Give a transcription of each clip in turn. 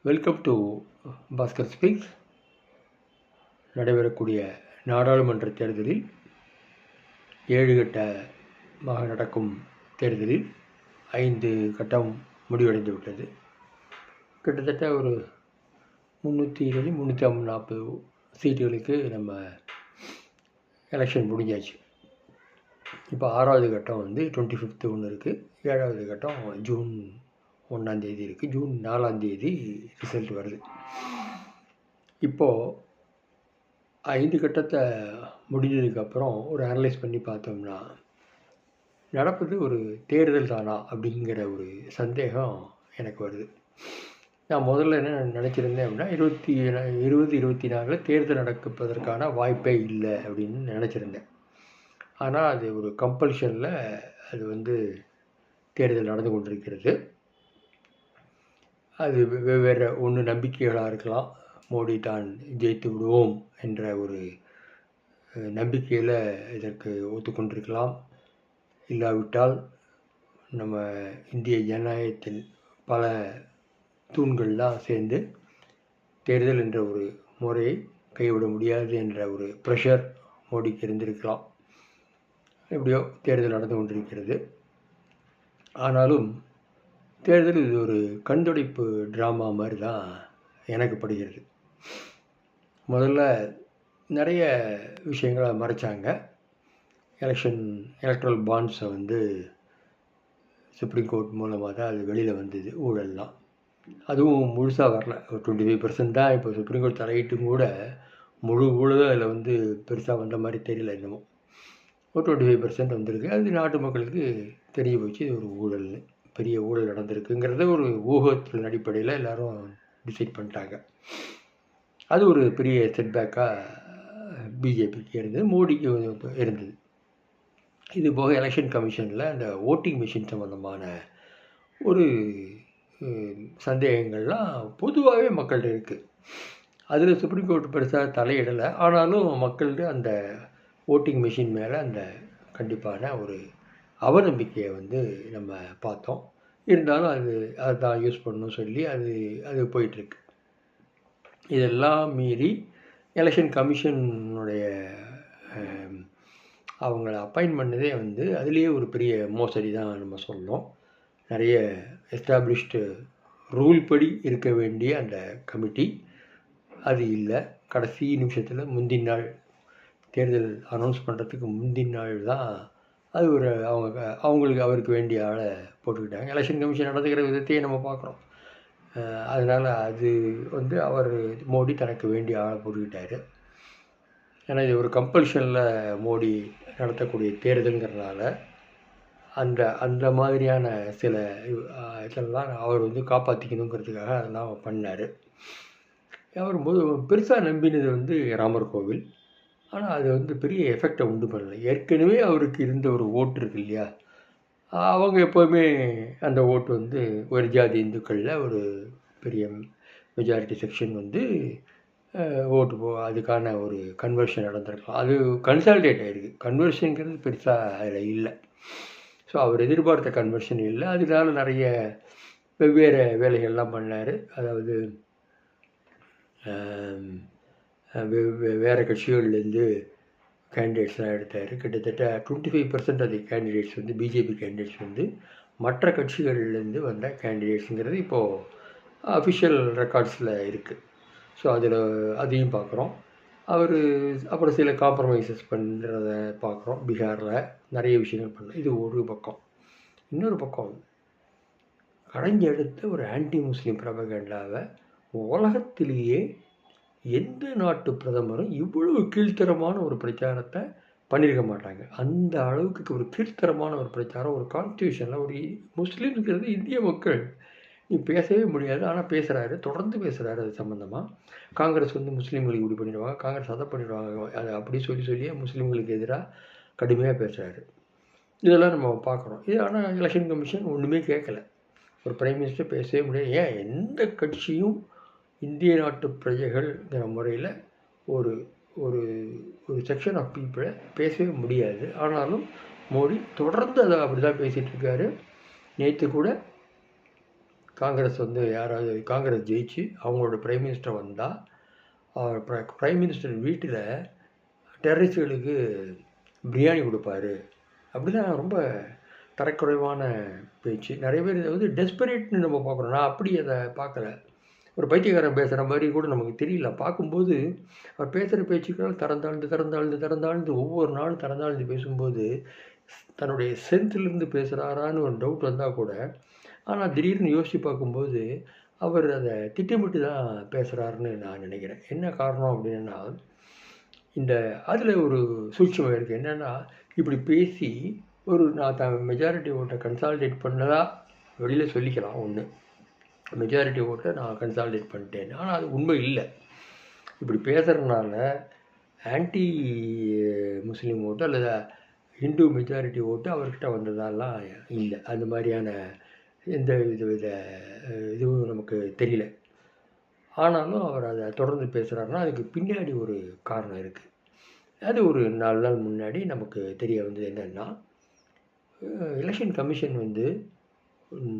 Welcome to Bhaskar speaks. நடைபெறக்கூடிய நாடாளுமன்ற தேர்தலில் 7 கட்டமாக நடக்கும் தேர்தலில் 5 கட்டம் முடிவடைந்து விட்டது. கிட்டத்தட்ட ஒரு 320 340 சீட்டுகளுக்கு நம்ம எலெக்ஷன் முடிஞ்சாச்சு. இப்போ 6வது கட்டம் 25th ஒன்று இருக்குது. 7வது கட்டம் ஜூன் 1ஆம் தேதி இருக்குது. ஜூன் 4ஆம் தேதி ரிசல்ட் வருது. இப்போது 5 கட்டத்தை முடிஞ்சதுக்கப்புறம் ஒரு அனலைஸ் பண்ணி பார்த்தோம்னா, நடப்பது ஒரு தேர்தல் தானா அப்படிங்கிற ஒரு சந்தேகம் எனக்கு வருது. நான் முதல்ல என்ன நினச்சிருந்தேன் அப்படின்னா, 2024 தேர்தல் நடப்பதற்கான வாய்ப்பே இல்லை அப்படின்னு நினச்சிருந்தேன். ஆனால் அது ஒரு கம்பல்ஷனில் அது தேர்தல் நடந்து கொண்டிருக்கிறது. அது வெவ்வேறு ஒன்று நம்பிக்கைகளாக இருக்கலாம். மோடி தான் ஜெயித்து விடுவோம் என்ற ஒரு நம்பிக்கையில் இதற்கு ஒத்துக்கொண்டிருக்கலாம். இல்லாவிட்டால் நம்ம இந்திய ஜனநாயகத்தின் பல தூண்கள்லாம் சேர்ந்து தேர்தல் என்ற ஒரு முறையை கைவிட முடியாது என்ற ஒரு ப்ரெஷர் மோடிக்கு இருந்திருக்கலாம். எப்படியோ தேர்தல் நடந்து கொண்டிருக்கிறது. ஆனாலும் தேர்தல் இது ஒரு கண்துடைப்பு ட்ராமா மாதிரி தான் எனக்கு படுகிறது. முதல்ல நிறைய விஷயங்களை மறைச்சாங்க. எலக்ட்ரல் பாண்ட்ஸை சுப்ரீம் கோர்ட் மூலமாக தான் அது வெளியில் வந்தது. ஊழல்லாம் அதுவும் முழுசாக வரல. ஒரு 25% தான். இப்போ சுப்ரீம் கோர்ட் தலையிட்டும் கூட முழு ஊழலும் அதில் பெருசாக வந்த மாதிரி தெரியல. இன்னமும் ஒரு 25% வந்திருக்கு. அது நாட்டு மக்களுக்கு தெரிய போச்சு இது ஒரு ஊழல்னு, பெரிய ஊழல் நடந்திருக்குங்கிறத ஒரு ஊகத்தின் அடிப்படையில் எல்லோரும் டிசைட் பண்ணிட்டாங்க. அது ஒரு பெரிய செட்பேக்காக பிஜேபிக்கு இருந்தது, மோடிக்கு இருந்தது. இது போக எலெக்ஷன் கமிஷனில் அந்த ஓட்டிங் மிஷின் சம்மந்தமான ஒரு சந்தேகங்கள்லாம் பொதுவாகவே மக்கள்கிட்ட இருக்குது. அதில் சுப்ரீம் கோர்ட் பெருசாக தலையிடலை. ஆனாலும் மக்கள்கிட்ட அந்த ஓட்டிங் மிஷின் மேலே அந்த கண்டிப்பான ஒரு அவநம்பிக்கையை நம்ம பார்த்தோம். இருந்தாலும் அதுதான் யூஸ் பண்ணணும்னு சொல்லி அது போயிட்டுருக்கு. இதெல்லாம் மீறி எலெக்ஷன் கமிஷனுடைய அவங்கள அப்பாயின்ட் பண்ணதே அதுலேயே ஒரு பெரிய மோசடி தான் நம்ம சொல்லணும். நிறைய எஸ்டாப்ளிஷ்டு ரூல் படி இருக்க வேண்டிய அந்த கமிட்டி அது இல்லை. கடைசி நிமிஷத்தில் முந்தின நாள் தேர்தல் அனௌன்ஸ் பண்ணுறதுக்கு முந்தின நாள் தான் அது ஒரு அவருக்கு வேண்டிய ஆளை போட்டுக்கிட்டாங்க. எலெக்ஷன் கமிஷன் நடந்துக்கிற விதத்தையே நம்ம பார்க்குறோம். அதனால் அது அவர் மோடி தனக்கு வேண்டிய ஆளை போட்டுக்கிட்டார். ஏன்னா இது ஒரு கம்பல்ஷனில் மோடி நடத்தக்கூடிய தேர்தலுங்கிறதுனால அந்த மாதிரியான சில இதெல்லாம் அவர் காப்பாற்றிக்கணுங்கிறதுக்காக அதெல்லாம் பண்ணார். அவர் பெருசாக நம்பினது ராமர் கோவில். ஆனால் அது பெரிய எஃபெக்டை உண்டு பண்ணலை. ஏற்கனவே அவருக்கு இருந்த ஒரு ஓட்டு இருக்கு இல்லையா, அவங்க எப்போவுமே அந்த ஓட்டு ஒரு ஜாதி இந்துக்களில் ஒரு பெரிய மெஜாரிட்டி செக்ஷன் ஓட்டு அதுக்கான ஒரு கன்வர்ஷன் நடந்திருக்கலாம். அது கன்சாலிடேட் ஆகிருக்கு. கன்வர்ஷனுங்கிறது பெருசாக அதில் இல்லை. ஸோ அவர் எதிர்பார்த்த கன்வர்ஷன் இல்லை. அதனால நிறைய வெவ்வேறு வேலைகள்லாம் பண்ணார். அதாவது வேறு கட்சிகள்லேருந்து கேண்டிடேட்ஸ்லாம் எடுத்தார். கிட்டத்தட்ட 25% of the candidates BJP candidates மற்ற கட்சிகள்லேருந்து வந்த கேண்டிடேட்ஸுங்கிறது இப்போது அஃபிஷியல் ரெக்கார்ட்ஸில் இருக்குது. ஸோ அதையும் பார்க்குறோம். அப்புறம் சில காம்ப்ரமைசஸ் பண்ணுறத பார்க்குறோம். பீகாரில் நிறைய விஷயங்கள் பண்ண. இது ஒரு பக்கம். இன்னொரு பக்கம் கடைஞ்செடுத்த ஒரு ஆன்டி முஸ்லீம் ப்ரபகண்டாவை உலகத்திலேயே எந்த நாட்டு பிரதமரும் இவ்வளவு கீழ்த்தரமான ஒரு பிரச்சாரத்தை பண்ணியிருக்க மாட்டாங்க. அந்த அளவுக்கு ஒரு கீழ்த்தரமான ஒரு பிரச்சாரம். ஒரு கான்ஸ்டியூஷனில் ஒரு முஸ்லீம்ங்கிறது இந்திய மக்கள், நீ பேசவே முடியாது. ஆனால் பேசுகிறாரு, தொடர்ந்து பேசுகிறாரு. அது சம்மந்தமாக காங்கிரஸ் முஸ்லீம்களுக்கு இப்படி பண்ணிடுவாங்க, காங்கிரஸ் அதை பண்ணிடுவாங்க, அது அப்படி சொல்லியே முஸ்லீம்களுக்கு எதிராக கடுமையாக பேசுகிறாரு. இதெல்லாம் நம்ம பார்க்குறோம். இது ஆனால் எலெக்ஷன் கமிஷன் ஒன்றுமே கேட்கலை. ஒரு பிரைம் மினிஸ்டர் பேசவே முடியாது. ஏன் எந்த கட்சியும் இந்திய நாட்டு பிரஜைகள்ங்கிற முறையில் ஒரு ஒரு ஒரு செக்ஷன் ஆஃப் பீப்புளை பேசவே முடியாது. ஆனாலும் மோடி தொடர்ந்து அதை அப்படி தான் பேசிகிட்டு இருக்காரு. நேற்று கூட காங்கிரஸ் வந்து யாராவது காங்கிரஸ் ஜெயிச்சு அவங்களோட பிரைம் மினிஸ்டர் வந்தால் அவர் பிரைம் மினிஸ்டர் வீட்டில் டெரரிஸ்டுகளுக்கு பிரியாணி கொடுப்பாரு. அப்படி தான் ரொம்ப தரக்குறைவான பேச்சு. நிறைய பேர் இதை வந்து டெஸ்பரேட்னு நம்ம பார்க்குறோம். நான் அப்படி அதை பார்க்கல. ஒரு பைத்தியக்காரன் பேசுகிற மாதிரி கூட நமக்கு தெரியல. பார்க்கும்போது அவர் பேசுகிற பேச்சுக்கள் திறந்தாழ்ந்து ஒவ்வொரு நாளும் திறந்தாழ்ந்து பேசும்போது தன்னுடைய சென்ஸ்லேருந்து பேசுகிறாரான்னு ஒரு டவுட் வந்தால் கூட, ஆனால் திடீர்னு யோசித்து பார்க்கும்போது அவர் அதை திட்டமிட்டு தான் பேசுகிறாருன்னு நான் நினைக்கிறேன். என்ன காரணம் அப்படின்னா, இந்த அதில் ஒரு சூட்சுமம் இருக்குது. என்னென்னா, இப்படி பேசி ஒரு நான் மெஜாரிட்டி ஓட்டை கன்சாலிடேட் பண்ணதா வெளியில் சொல்லிக்கலாம். ஒன்று, மெஜாரிட்டி ஓட்டை நான் கன்சாலிடேட் பண்ணிட்டேன். ஆனால் அது உண்மை இல்லை. இப்படி பேசுகிறதுனால ஆன்டி முஸ்லீம் ஓட்டு அல்லது ஹிந்து மெஜாரிட்டி ஓட்டு அவர்கிட்ட வந்ததாலாம் இல்லை. அந்த மாதிரியான எந்த வித இதுவும் நமக்கு தெரியல. ஆனாலும் அவர் அதை தொடர்ந்து பேசுகிறாருன்னா அதுக்கு பின்னாடி ஒரு காரணம் இருக்குது. அது ஒரு 4 நாள் முன்னாடி நமக்கு தெரிய வந்தது என்னென்னா, எலெக்ஷன் கமிஷன் வந்து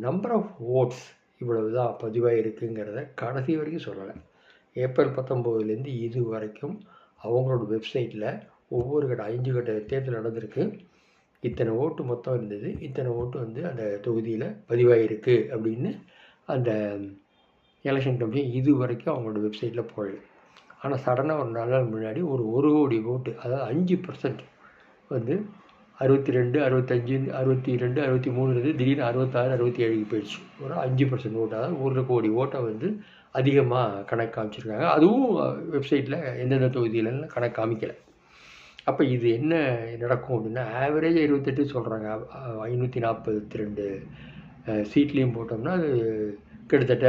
நம்பர் ஆஃப் ஓட்ஸ் இவ்வளவு தான் பதிவாயிருக்குங்கிறத கடைசி வரைக்கும் சொல்லலை. ஏப்ரல் 19 இது வரைக்கும் அவங்களோட வெப்சைட்டில் ஒவ்வொரு 5 கட்ட தேர்தல் நடந்திருக்கு, இத்தனை ஓட்டு மொத்தம் இருந்தது, இத்தனை ஓட்டு வந்து அந்த தொகுதியில் பதிவாயிருக்கு அப்படின்னு அந்த எலெக்ஷன் கமிஷன் இது வரைக்கும் அவங்களோட வெப்சைட்டில் போடல. ஆனால் சடனாக ஒரு 4 நாள் முன்னாடி ஒரு கோடி ஓட்டு, அதாவது 5% வந்து 62, 65, 62, 63 இருந்து திடீர்னு 66, 67க்கு போயிடுச்சு. ஒரு 5% ஓட்டு, அதாவது 1 கோடி ஓட்டை வந்து அதிகமாக கணக்கு காமிச்சிருக்காங்க. அதுவும் வெப்சைட்டில் எந்தெந்த தொகுதியிலன்னு கணக்கு காமிக்கலை. அப்போ இது என்ன நடக்கும் அப்படின்னா, ஆவரேஜாக 28 சொல்கிறாங்க. 542 சீட்லேயும் போட்டோம்னா அது கிட்டத்தட்ட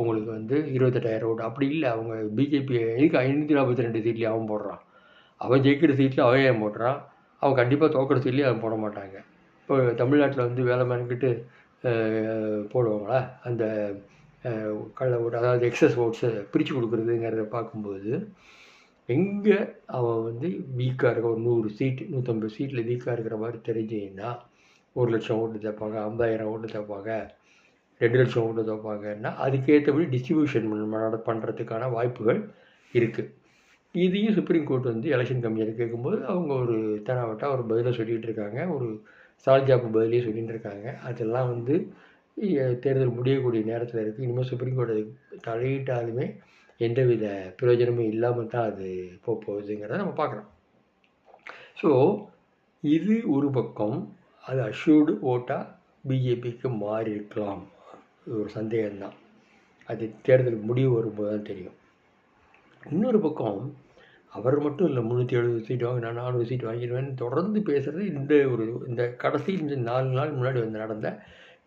உங்களுக்கு வந்து 28,000 ஓட்டு. அப்படி இல்லை, அவங்க பிஜேபி எதுக்கு 542 சீட்லேயும் அவன் போடுறான்? அவன் ஜெயிக்கிற சீட்டில் அவன் ஏன் போடுறான்? அவன் கண்டிப்பாக தோக்கிற சீட்லேயும் அவன் போட மாட்டாங்க. இப்போ தமிழ்நாட்டில் வந்து வேலை மெனக்கிட்டு போடுவாங்களா அந்த கள்ள ஓட்டு, அதாவது எக்ஸஸ் ஓட்ஸை பிரித்து கொடுக்குறதுங்கிறத பார்க்கும்போது, எங்கே அவன் வந்து வீக்காக இருக்க ஒரு 100 சீட்டு 150 சீட்டில் வீக்காக இருக்கிற மாதிரி தெரிஞ்சிங்கன்னா 1,00,000 ஓட்டு தேப்பாங்க, 50,000 ஓட்டு தேப்பாங்க, 2,00,000 ஓட்டு தேப்பாங்கன்னா அதுக்கேற்றபடி டிஸ்ட்ரிபியூஷன் பண்ணுறதுக்கான வாய்ப்புகள் இருக்குது. இதையும் சுப்ரீம் கோர்ட் வந்து எலெக்ஷன் கமிஷன் கேட்கும்போது அவங்க ஒரு தெனாவட்டா ஒரு பதிலை சொல்லிகிட்டு இருக்காங்க, ஒரு சால்ஜாப்பு பதிலே சொல்லிகிட்டு இருக்காங்க. அதெல்லாம் வந்து தேர்தல் முடியக்கூடிய நேரத்தில் இருக்குது. இனிமேல் சுப்ரீம் கோர்ட் அது தலையிட்டாலுமே எந்தவித பிரயோஜனமும் இல்லாமல் தான் அது போகுதுங்கிறத நம்ம பார்க்குறோம். ஸோ இது ஒரு பக்கம், அது அஷ்யூர்டு ஓட்டாக பிஜேபிக்கு மாறி இருக்கலாம், ஒரு சந்தேகம்தான். அது தேர்தல் முடிவு வரும்போது தான் தெரியும். இன்னொரு பக்கம் அவர் மட்டும் இல்லை 370 சீட் வாங்க, நான் 400 சீட் வாங்கிடுவேன்னு தொடர்ந்து பேசுகிறது இந்த கடைசி இந்த 4 நாள் முன்னாடி வந்து நடந்த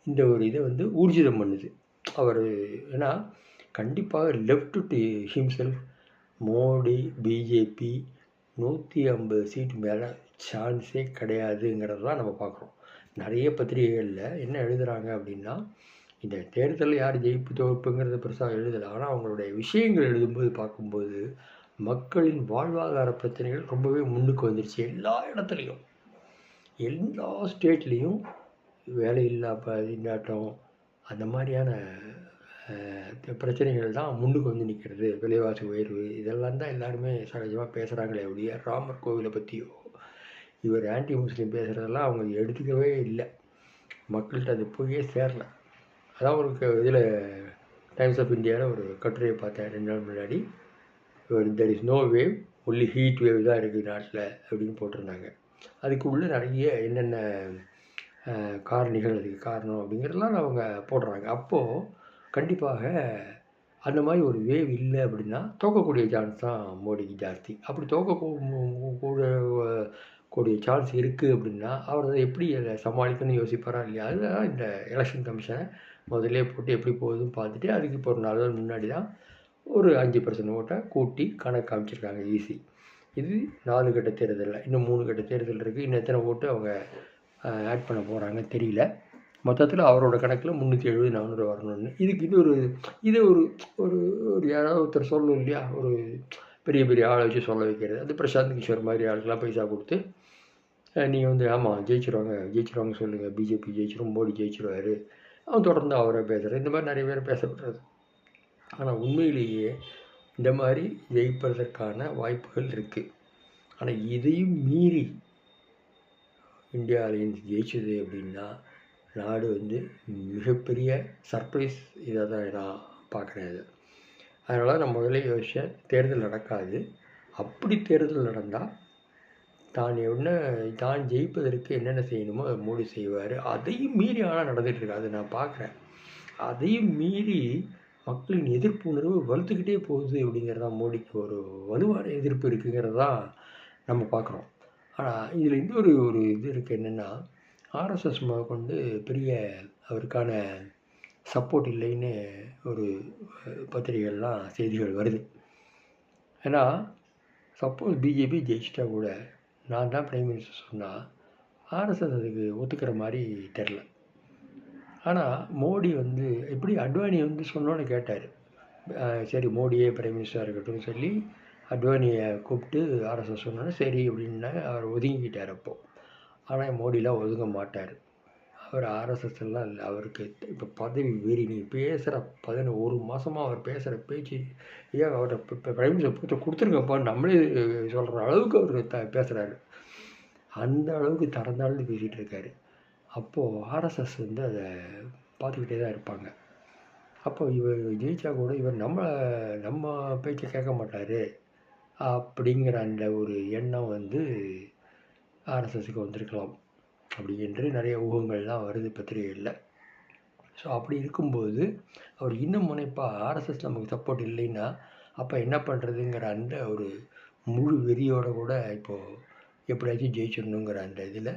இந்த ஒரு இதை வந்து ஊர்ஜிதம் பண்ணுது அவர். ஏன்னா கண்டிப்பாக left to himself Modi BJP 150 seat மேலே சான்ஸே கிடையாதுங்கிறது தான் நம்ம பார்க்குறோம். நிறைய பத்திரிகைகளில் என்ன எழுதுகிறாங்க அப்படின்னா, இந்த தேர்தலில் யார் ஜெயிப்பு தோப்புங்கிறத பெருசாக எழுதலை, ஆனால் அவங்களுடைய விஷயங்கள் எழுதும்போது பார்க்கும்போது மக்களின் வாழ்வாதார பிரச்சனைகள் ரொம்பவே முன்னுக்கு வந்துடுச்சு. எல்லா இடத்துலையும், எல்லா ஸ்டேட்லேயும் வேலையில்லா திண்டாட்டம், அந்த மாதிரியான பிரச்சனைகள் தான் முன்னுக்கு வந்து நிற்கிறது. விலைவாசி உயர்வு, இதெல்லாம் தான் எல்லாருமே சகஜமாக பேசுகிறாங்களே ஒழிய ராமர் கோவிலை பற்றியோ இவர் ஆன்டி முஸ்லீம் பேசுகிறதெல்லாம் அவங்க எடுத்துக்கவே இல்லை. மக்கள்கிட்ட அது போயே சேரலை. அதான் ஒரு இதில் டைம்ஸ் ஆஃப் இந்தியாவில் ஒரு கட்டுரையை பார்த்தேன் 2 நாள் முன்னாடி. There is no wave, only heat wave தான் இருக்குது நாட்டில் அப்படின்னு போட்டிருந்தாங்க. அதுக்கு உள்ளே நிறைய என்னென்ன காரணிகள் அதுக்கு காரணம் அப்படிங்கிறதெல்லாம் அவங்க போடுறாங்க. அப்போது கண்டிப்பாக அந்த மாதிரி ஒரு வேவ் இல்லை அப்படின்னா தோக்கக்கூடிய சான்ஸ் தான் மோடிக்கு ஜாஸ்தி. அப்படி கூடிய சான்ஸ் இருக்குது அப்படின்னா அவர் அதை எப்படி அதை சமாளிக்கணும்னு யோசிப்பாரா இல்லையா? அதுதான் இந்த எலெக்ஷன் கமிஷனை முதல்ல போட்டு எப்படி போகுதுன்னு பார்த்துட்டு அதுக்கு இப்போ ஒரு 4 நாள் முன்னாடி தான் ஒரு 5% ஓட்டை கூட்டி கணக்கு காமிச்சிருக்காங்க. ஈஸி. இது 4 கட்ட தேர்தலில், இன்னும் 3 கட்ட தேர்தல் இருக்குது. இன்னும் எத்தனை ஓட்டு அவங்க ஆட் பண்ண போகிறாங்கன்னு தெரியல. மொத்தத்தில் அவரோட கணக்கில் 370, 400 வரணும்னு. இதை ஒரு யாராவது ஒருத்தர் சொல்லணும் இல்லையா? ஒரு பெரிய பெரிய ஆளை வச்சு சொல்ல வைக்கிறது. அது பிரசாந்த் கிஷோர் மாதிரி ஆளுக்கெல்லாம் பைசா கொடுத்து நீங்கள் வந்து ஆமாம் ஜெயிச்சிருவாங்க சொல்லுங்கள், பிஜேபி ஜெயிச்சிரும், மோடி ஜெயிச்சிருவார், அவன் தொடர்ந்து அவரை பேசுகிறது, இந்த மாதிரி நிறைய பேர் பேசப்படுறது. ஆனால் உண்மையிலேயே இந்த மாதிரி ஜெயிப்பதற்கான வாய்ப்புகள் இருக்குது. ஆனால் இதையும் மீறி இந்தியா அலையன்ஸ் ஜெயிச்சது அப்படின்னா நாடு வந்து மிகப்பெரிய சர்ப்ரைஸ் இதாக தான் நான் பார்க்குறேன் இது. அதனால் நான் முதல்ல யோசித்தேன், தேர்தல் நடக்காது. அப்படி தேர்தல் நடந்தால் தான் ஜெயிப்பதற்கு என்னென்ன செய்யணுமோ அதை மோடி செய்வார். அதையும் மீறி ஆனால் நடந்துகிட்ருக்கு, அதை நான் பார்க்குறேன். அதையும் மீறி மக்களின் எதிர்ப்பு உணர்வு வலுத்துக்கிட்டே போகுது அப்படிங்கிறதான், மோடிக்கு ஒரு வலுவான எதிர்ப்பு இருக்குங்கிறது தான் நம்ம பார்க்குறோம். ஆனால் இதில் இன்னொரு இது இருக்குது, என்னென்னா ஆர்எஸ்எஸ் கொண்டு பெரிய அவருக்கான சப்போர்ட் இல்லைன்னு ஒரு பத்திரிகைகள்லாம் செய்திகள் வருது. ஏன்னா சப்போஸ் பிஜேபி ஜெயிச்சிட்டா கூட நான் தான் பிரைம் மினிஸ்டர் சொன்னால் ஆர்எஸ்எஸ் அதுக்கு ஒத்துக்கிற மாதிரி தெரில. ஆனால் மோடி வந்து எப்படி அத்வானி வந்து சொன்னோன்னு கேட்டார், சரி மோடியே பிரைம் மினிஸ்டராக இருக்கட்டும் சொல்லி அத்வானியை கூப்பிட்டு ஆர்எஸ்எஸ் சொன்னோன்னே சரி அப்படின்னா அவர் ஒதுங்கிக்கிட்டார் அப்போது. ஆனால் மோடிலாம் ஒதுங்க மாட்டார். அவர் ஆர்எஸ்எஸ் எல்லாம் இல்லை, அவருக்கு இப்போ பதவி வெறி. நீ பேசுகிற 11 மாதமாக அவர் பேசுகிற பேச்சு, ஏன் அவரை இப்போ பிரைம் மினிஸ்டர் கொடுத்துருங்கப்பா நம்மளே சொல்கிற அளவுக்கு அவர் பேசுகிறாரு. அந்த அளவுக்கு தரந்தாழ்ந்து பேசிகிட்டு இருக்காரு. அப்போது ஆர்எஸ்எஸ் வந்து அதை பார்த்துக்கிட்டே தான் இருப்பாங்க. அப்போ இவர் ஜெயிச்சா கூட இவர் நம்ம பேச்சை கேட்க மாட்டார் அப்படிங்கிற அந்த ஒரு எண்ணம் வந்து ஆர்எஸ்எஸ்க்கு வந்திருக்கலாம் அப்படி என்று நிறைய ஊகங்கள்லாம் வருது பத்திரிகைகளில். ஸோ அப்படி இருக்கும்போது அவர் இன்னும் முனைப்பாக ஆர்எஸ்எஸ் நமக்கு சப்போர்ட் இல்லைன்னா அப்போ என்ன பண்ணுறதுங்கிற அந்த ஒரு முழு வெறியோடு கூட இப்போது எப்படியாச்சும் ஜெயிச்சிடணுங்கிற அந்த இதில்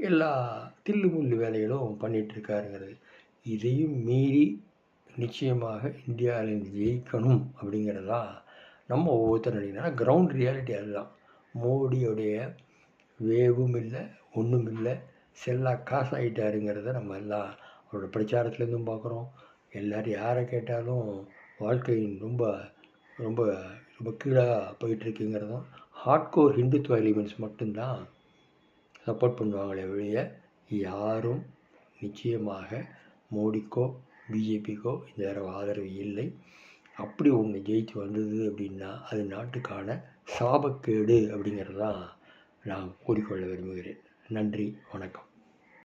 எல்லா தில்லுமுள்ளு வேலைகளும் பண்ணிகிட்ருக்காருங்கிறது. இதையும் மீறி நிச்சயமாக இந்தியாவில் ஜெயிக்கணும் அப்படிங்கிறது தான் நம்ம ஒவ்வொருத்தரும் நினைக்கிறோம். கிரவுண்ட் ரியாலிட்டி அதுதான். மோடியோடைய வேவும் இல்லை ஒன்றும் இல்லை, செல்லா காசு ஆகிட்டாருங்கிறத நம்ம எல்லாம் அவரோட பிரச்சாரத்துலேருந்தும் பார்க்குறோம். எல்லோரும் யாரை கேட்டாலும் வாழ்க்கையின் ரொம்ப ரொம்ப ரொம்ப கீழாக போயிட்டுருக்குங்கிறதும் ஹார்ட்கோர் ஹிந்துத்துவ எலிமெண்ட்ஸ் மட்டும்தான் சப்போர்ட் பண்ணுவாங்களே வெளியே யாரும் நிச்சயமாக மோடிக்கோ பிஜேபிக்கோ இந்த தடவை ஆதரவு இல்லை. அப்படி ஒன்று ஜெயிச்சு வந்தது அப்படின்னா அது நாட்டுக்கான சாபக்கேடு அப்படிங்கிறது தான் நான் கூறிக்கொள்ள விரும்புகிறேன். நன்றி, வணக்கம்.